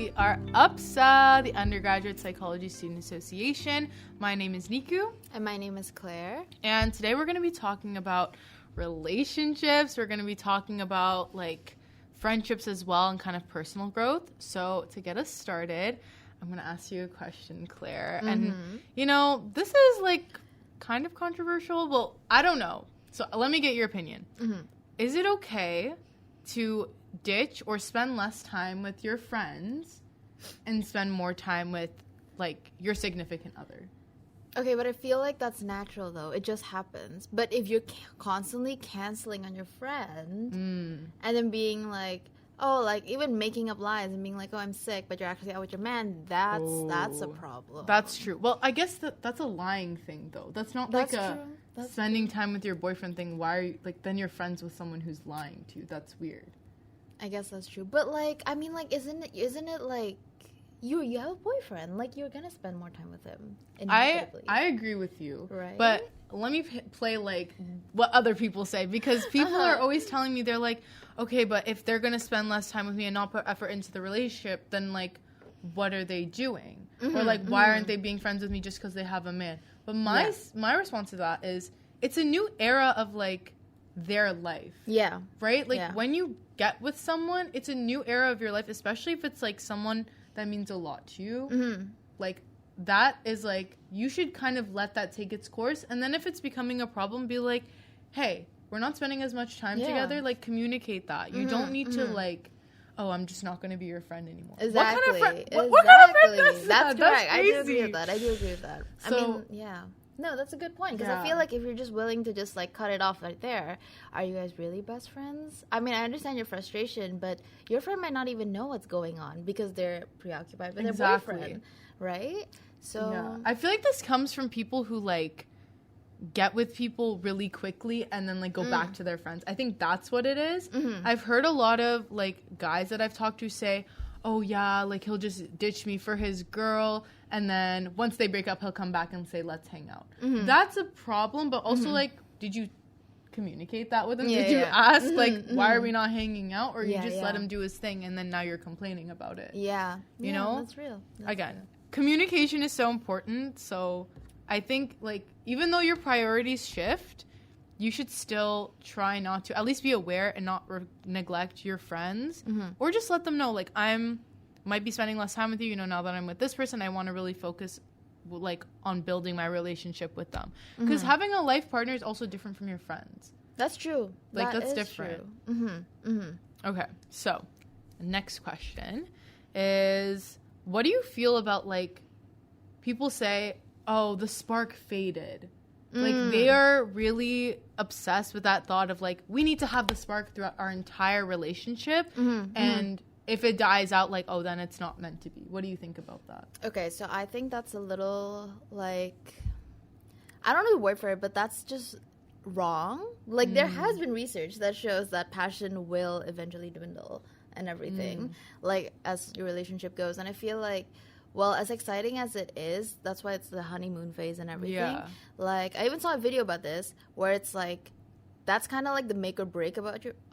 We are UPSA, the Undergraduate Psychology Student Association. My name is Nikou. And my name is Claire. And today we're going to be talking about relationships. We're going to be talking about, like, friendships as well and kind of personal growth. So to get us started, I'm going to ask you a question, Claire. Mm-hmm. And, you know, this is, like, kind of controversial. Well, I don't know. So let me get your opinion. Mm-hmm. Is it okay to ditch or spend less time with your friends and spend more time with, like, your significant other? Okay, but I feel like that's natural, though. It just happens. But if you're constantly canceling on your friend and then being like, oh, like, even making up lies and being like, oh, I'm sick, but you're actually out with your man, that's a problem. That's true. Well, I guess that's a lying thing, though. That's not like spending time with your boyfriend thing. Why are you, like, then you're friends with someone who's lying to you? That's weird. I guess that's true. But, like, I mean, like, isn't it like, you have a boyfriend, like, you're gonna spend more time with him inevitably. I agree with you, right? But let me play, like, what other people say, because people are always telling me, they're like, okay, but if they're gonna spend less time with me and not put effort into the relationship, then, like, what are they doing? Or, like, why aren't they being friends with me just because they have a man? But my response to that is, it's a new era of, like, their life. Yeah. Right? Like, when you get with someone, it's a new era of your life, especially if it's, like, someone that means a lot to you. Like, that is, like, you should kind of let that take its course. And then if it's becoming a problem, be like, hey, we're not spending as much time together. Like, communicate that. You don't need to, like, oh, I'm just not going to be your friend anymore. Exactly. What kind of friend does that? That's correct. That's I do agree with that. So, I mean, yeah. No, that's a good point. Because I feel like if you're just willing to just, like, cut it off right there, are you guys really best friends? I mean, I understand your frustration, but your friend might not even know what's going on because they're preoccupied with their boyfriend, right? So I feel like this comes from people who, like, get with people really quickly and then, like, go back to their friends. I think that's what it is. I've heard a lot of, like, guys that I've talked to say, oh, yeah, like, he'll just ditch me for his girl, and then once they break up, he'll come back and say, let's hang out. That's a problem, but also, like, did you communicate that with him? Did you ask, like, why are we not hanging out? Or you just let him do his thing, and then now you're complaining about it? Yeah. You know? That's real. Communication is so important, so I think, like, even though your priorities shift, you should still try not to, at least be aware and not neglect your friends, or just let them know, like, might be spending less time with you, you know, now that I'm with this person, I want to really focus, like, on building my relationship with them. Because having a life partner is also different from your friends. That's true. Like, that's different. Okay, so, next question is, what do you feel about, like, people say, oh, the spark faded. Like, they are really obsessed with that thought of, like, we need to have the spark throughout our entire relationship. And if it dies out, like, oh, then it's not meant to be. What do you think about that? Okay, so I think that's a little, like, I don't know the word for it, but that's just wrong. Like, there has been research that shows that passion will eventually dwindle and everything, like, as your relationship goes. And I feel like, well, as exciting as it is, that's why it's the honeymoon phase and everything. Yeah. Like, I even saw a video about this where it's like, that's kind of like the make or break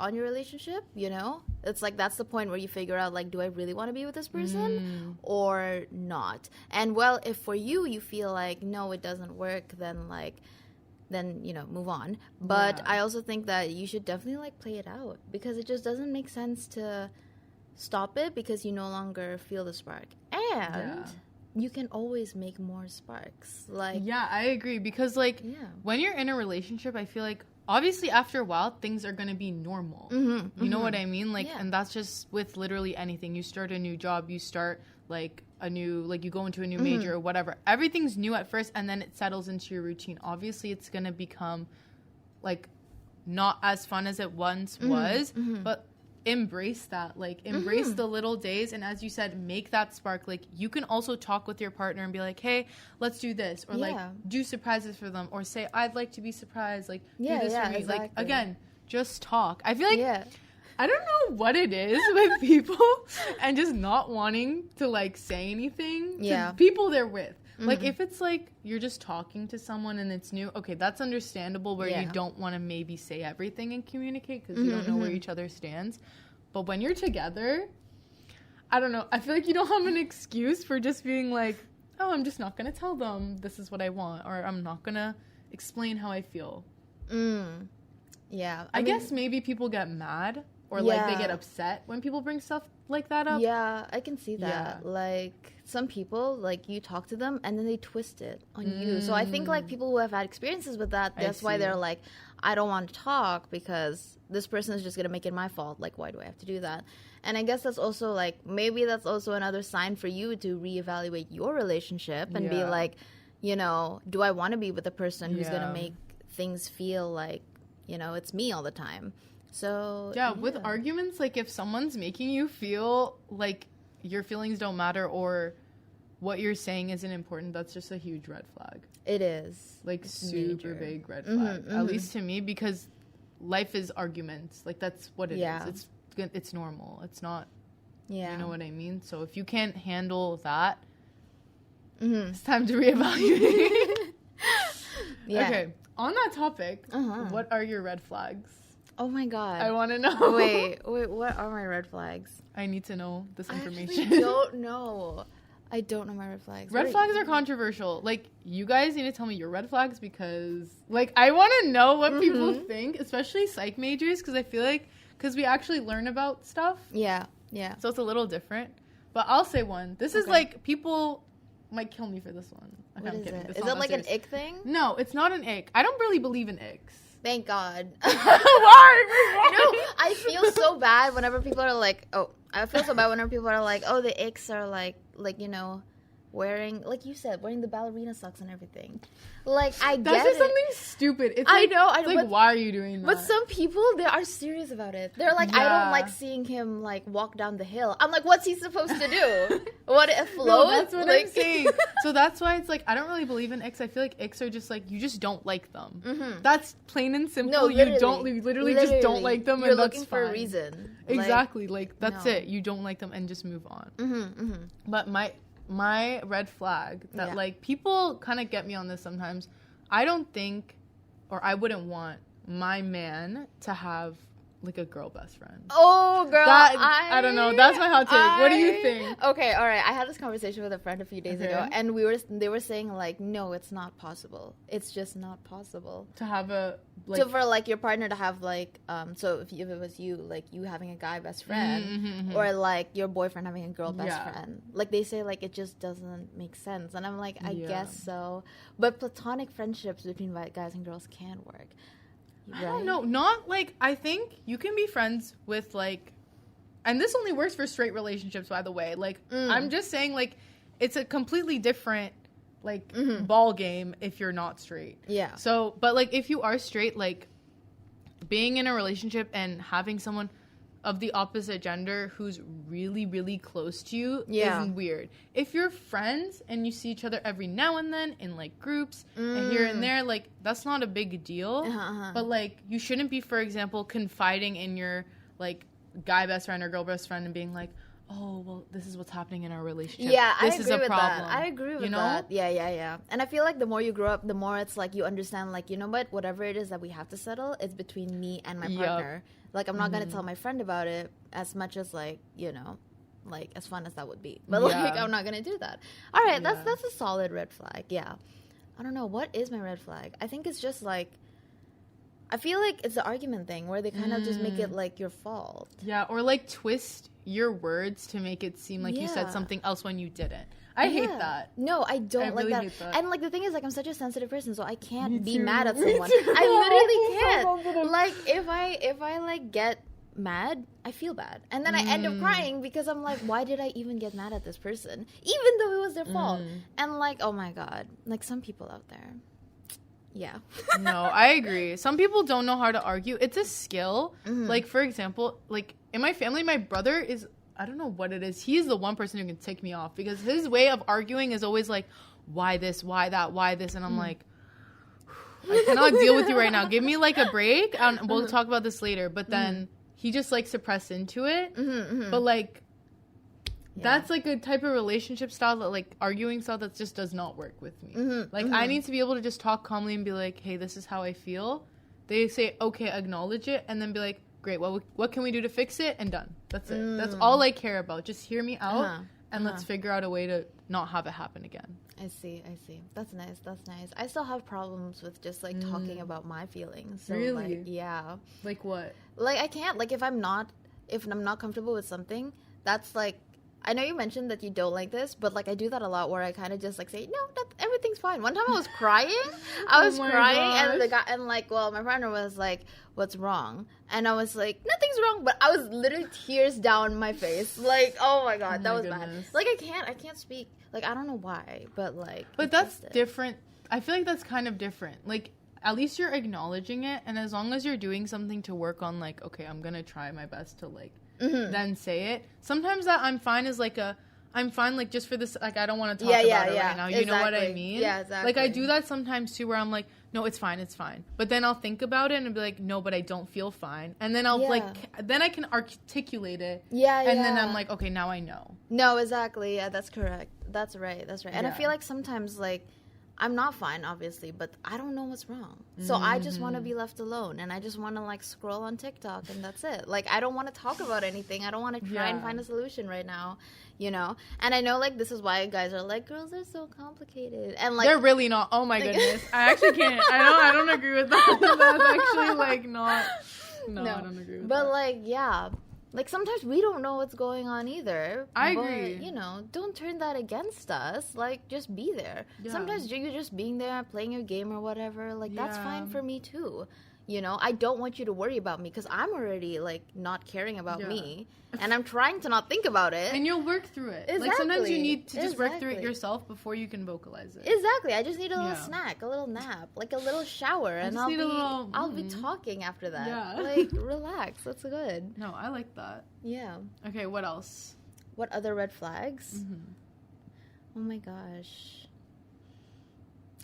on your relationship, you know? It's like, that's the point where you figure out, like, do I really want to be with this person or not? And, well, if for you feel like, no, it doesn't work, then, you know, move on. But I also think that you should definitely, like, play it out, because it just doesn't make sense to stop it because you no longer feel the spark. And you can always make more sparks. Like, yeah, I agree, because, like, when you're in a relationship, I feel like obviously after a while things are going to be normal. You know what I mean? Like, and that's just with literally anything. You start a new job, you start, like, you go into a new major or whatever. Everything's new at first, and then it settles into your routine. Obviously it's going to become, like, not as fun as it once was, but embrace that, like, embrace the little days, and as you said, make that spark. Like, you can also talk with your partner and be like, hey, let's do this, or like, do surprises for them, or say, I'd like to be surprised, like, do this for me. Exactly. Like, again, just talk. I feel like I don't know what it is with people and just not wanting to, like, say anything to people they're with. Like, if it's, like, you're just talking to someone and it's new, okay, that's understandable where you don't want to maybe say everything and communicate because you don't know where each other stands. But when you're together, I don't know. I feel like you don't have an excuse for just being like, oh, I'm just not going to tell them this is what I want, or I'm not going to explain how I feel. Yeah. I guess maybe people get mad or like they get upset when people bring stuff like that up. Yeah, I can see that. Yeah. Like some people, like you talk to them and then they twist it on you. So I think like people who have had experiences with that, that's why they're like, I don't want to talk because this person is just going to make it my fault. Like, why do I have to do that? And I guess that's also like, maybe that's also another sign for you to reevaluate your relationship and be like, you know, do I want to be with a person who's going to make things feel like, you know, it's me all the time? So yeah, with arguments, like if someone's making you feel like your feelings don't matter or what you're saying isn't important, that's just a huge red flag. It is. Like it's super big red flag, at least to me, because life is arguments. Like that's what it is. It's normal. It's not, you know what I mean? So if you can't handle that, it's time to reevaluate. Okay, on that topic, what are your red flags? Oh my god. I want to know. Wait, what are my red flags? I need to know this information. I actually don't know. I don't know my red flags. Red flags are controversial. Like, you guys need to tell me your red flags because, like, I want to know what people think, especially psych majors, because I feel like, because we actually learn about stuff. Yeah. So it's a little different. But I'll say one. This is, like, people might kill me for this one. What is it? Is it like an ick thing? No, it's not an ick. I don't really believe in icks. Thank God. Why? No, I feel so bad whenever people are like, oh, the icks are like, you know, wearing, like you said, wearing the ballerina socks and everything. Like, I get it. That's just something stupid. It's like, I know. Like, why are you doing that? But some people, they are serious about it. They're like, I don't like seeing him, like, walk down the hill. I'm like, what's he supposed to do? What, float? No, that's what I'm saying. So that's why it's like, I don't really believe in icks. I feel like icks are just like, you just don't like them. That's plain and simple. No, you literally just don't like them, You're and that's looking fine. for a reason. Exactly. Like that's it. You don't like them and just move on. But my red flag that like people kind of get me on this sometimes. I don't think, or I wouldn't want my man to have like a girl best friend. Oh, girl, I don't know. That's my hot take. What do you think? Okay, all right. I had this conversation with a friend a few days ago, and they were saying like, no, it's not possible. It's just not possible to have a like, so for like your partner to have like so if it was you, like you having a guy best friend, or like your boyfriend having a girl best friend, like they say like it just doesn't make sense, and I'm like I guess so, but platonic friendships between guys and girls can work. Right? I don't know. Not like, I think you can be friends with like, and this only works for straight relationships, by the way. Like, I'm just saying like, it's a completely different like ball game if you're not straight. Yeah. So, but like if you are straight, like being in a relationship and having someone of the opposite gender who's really, really close to you is weird. If you're friends and you see each other every now and then in like groups and here and there, like that's not a big deal. But like you shouldn't be, for example, confiding in your like guy best friend or girl best friend and being like, oh, well, this is what's happening in our relationship. Yeah, this I agree is a with problem. that. I agree with that. Yeah. And I feel like the more you grow up, the more it's like you understand, like, you know what, whatever it is that we have to settle, it's between me and my partner. Like, I'm not going to tell my friend about it as much as, like, you know, like, as fun as that would be. But, like, I'm not going to do that. All right, that's a solid red flag. Yeah. I don't know. What is my red flag? I think it's just, like, I feel like it's the argument thing where they kind of just make it, like, your fault. Yeah, or, like, twist your words to make it seem like you said something else when you didn't. I hate that. No, I don't like really that. Hate that. And like the thing is, like, I'm such a sensitive person, so I can't be mad at someone. I literally can't. Like if I like get mad, I feel bad, and then I end up crying because I'm like, why did I even get mad at this person, even though it was their fault? And like, oh my god, like some people out there. Yeah. No, I agree. Some people don't know how to argue. It's a skill. Like for example, like in my family, my brother is, I don't know what it is. He's the one person who can tick me off because his way of arguing is always like, why this, why that, why this? And I'm like, I cannot deal with you right now. Give me like a break and we'll talk about this later. But then he just like suppressed into it. But like, that's like a type of relationship style that like arguing style that just does not work with me. I need to be able to just talk calmly and be like, hey, this is how I feel. They say, okay, acknowledge it. And then be like, great. What can we do to fix it? And done. That's it. That's all I care about. Just hear me out, and let's figure out a way to not have it happen again. I see. That's nice. I still have problems with just, like, talking about my feelings. So, really? Like, yeah. Like what? Like, I can't. Like, if I'm not comfortable with something, that's, like, I know you mentioned that you don't like this, but, like, I do that a lot where I kind of just, like, say, no, everything's fine. One time I was crying. And my partner was like, what's wrong? And I was like, nothing's wrong. But I was literally tears down my face. Like, oh, my God, that was bad. Like, I can't speak. Like, I don't know why, but, like. But that's different. I feel like that's kind of different. Like, at least you're acknowledging it. And as long as you're doing something to work on, like, okay, I'm going to try my best to, like, then say it. Sometimes that I'm fine is like I'm fine, like, just for this, like, I don't want to talk about it right now. You know what I mean? Yeah, exactly. Like, I do that sometimes too, where I'm like, no, it's fine. But then I'll think about it and be like, no, but I don't feel fine. And then I'll then I can articulate it. Yeah, and then I'm like, okay, now I know. No, exactly. Yeah, that's correct. That's right. And I feel like sometimes, like, I'm not fine, obviously, but I don't know what's wrong. So I just want to be left alone, and I just want to, like, scroll on TikTok, and that's it. Like, I don't want to talk about anything. I don't want to try and find a solution right now, you know? And I know, like, this is why guys are like, girls are so complicated. And, like... They're really not. Oh, my goodness. I actually can't. I don't agree with that. That's actually, like, not... No, I don't agree with that. But, like, yeah... Like, sometimes we don't know what's going on either. I agree. You know, don't turn that against us. Like, just be there. Yeah. Sometimes you're just being there, playing your game or whatever. Like, that's fine for me, too. You know, I don't want you to worry about me because I'm already, like, not caring about me. And I'm trying to not think about it. And you'll work through it. Exactly. Like, sometimes you need to just work through it yourself before you can vocalize it. Exactly. I just need a little snack, a little nap, like a little shower. And I'll be talking after that. Yeah. Like, relax. That's good. No, I like that. Yeah. Okay, what else? What other red flags? Oh, my gosh.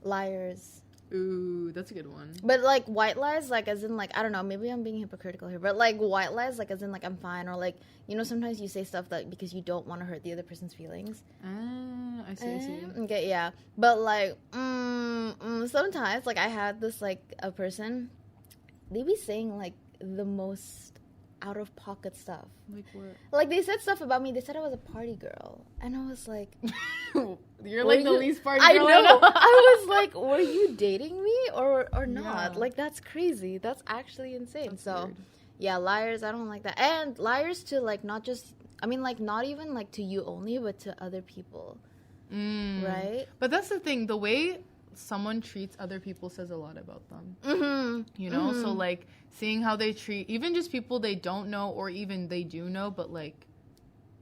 Liars. Ooh, that's a good one. But, like, white lies, like, as in, like, I don't know, maybe I'm being hypocritical here, but, like, white lies, like, as in, like, I'm fine, or, like, you know, sometimes you say stuff that because you don't want to hurt the other person's feelings. I see. Okay, yeah. But, like, sometimes, like, I had this, like, a person, they be saying, like, the most out-of-pocket stuff. Like what? Like, they said stuff about me. They said I was a party girl. And I was like... You're, like, the least party girl I know. I was like, were you dating me or not? Yeah. Like, that's crazy. That's actually insane. That's so, weird. Yeah, liars, I don't like that. And liars to, like, not just... I mean, like, not even, like, to you only, but to other people. Right? But that's the thing. The way someone treats other people says a lot about them. You know? So, like, seeing how they treat even just people they don't know or even they do know, but, like,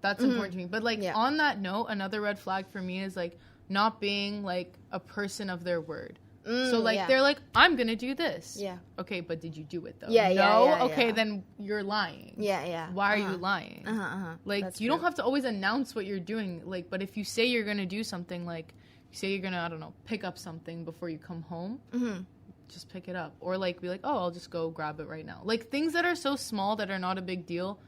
that's important to me. But, like, on that note, another red flag for me is, like, not being, like, a person of their word. So, like, they're like, I'm going to do this. Yeah. Okay, but did you do it, though? No? Okay, then you're lying. Yeah. Why are you lying? Like, that's you don't have to always announce what you're doing. Like, but if you say you're going to do something, like, you say you're going to, I don't know, pick up something before you come home, just pick it up. Or, like, be like, oh, I'll just go grab it right now. Like, things that are so small that are not a big deal,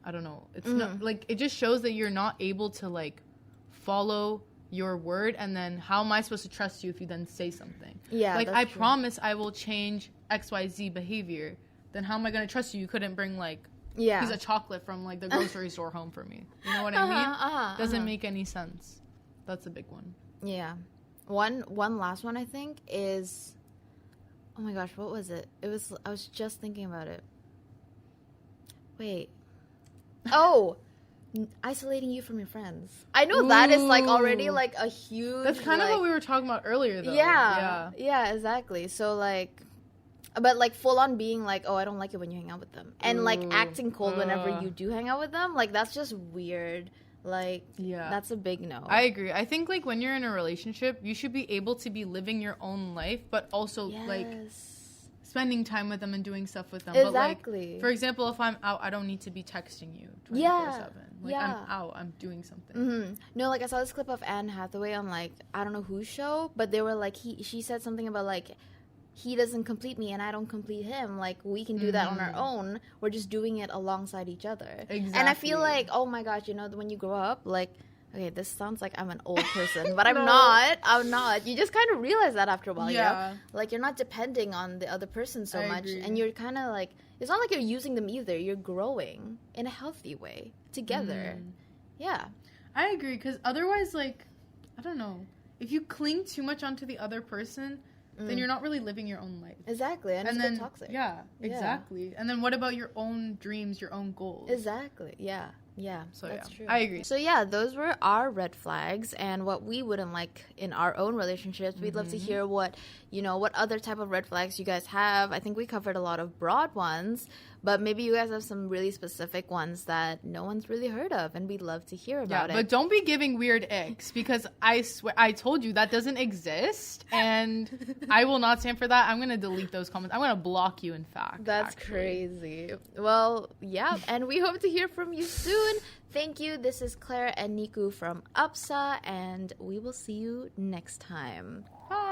I don't know. It's not, like, it just shows that you're not able to, like, follow your word, and then how am I supposed to trust you if you then say something? Yeah, like, I promise I will change XYZ behavior. Then how am I going to trust you? You couldn't bring, like, a piece of chocolate from, like, the grocery store home for me. You know what I mean? Doesn't make any sense. That's a big one. Yeah. One last one, I think, is... Oh, my gosh, what was it? I was just thinking about it. Wait. Oh! Isolating you from your friends. I know that is, like, already, like, a huge... That's kind of what we were talking about earlier, though. Yeah, exactly. So, like... But, like, full-on being, like, oh, I don't like it when you hang out with them. And, like, acting cold whenever you do hang out with them. Like, that's just weird. Like, that's a big no. I agree. I think, like, when you're in a relationship, you should be able to be living your own life, but also, like... spending time with them and doing stuff with them. Exactly. But, like, for example, if I'm out, I don't need to be texting you 24/7. Like, I'm out. I'm doing something. No, like, I saw this clip of Anne Hathaway on, like, I don't know whose show, but they were, like, she said something about, like, he doesn't complete me and I don't complete him. Like, we can do that on our own. We're just doing it alongside each other. Exactly. And I feel like, oh, my gosh, you know, when you grow up, like, okay, this sounds like I'm an old person, but I'm not. You just kind of realize that after a while, you know? Like, you're not depending on the other person so much. Agree. And you're kind of like, it's not like you're using them either. You're growing in a healthy way together. Yeah. I agree, because otherwise, like, I don't know. If you cling too much onto the other person, then you're not really living your own life. Exactly. And it's then toxic. Yeah, exactly. And then what about your own dreams, your own goals? Exactly. Yeah. Yeah, so that's true. I agree. So yeah, those were our red flags and what we wouldn't like in our own relationships. We'd love to hear what other type of red flags you guys have. I think we covered a lot of broad ones, but maybe you guys have some really specific ones that no one's really heard of, and we'd love to hear about it. But don't be giving weird icks, because I swear, I told you that doesn't exist, and I will not stand for that. I'm going to delete those comments. I'm going to block you, in fact. That's crazy. Well, yeah, and we hope to hear from you soon. Thank you. This is Claire and Nikou from UPSA, and we will see you next time. Bye.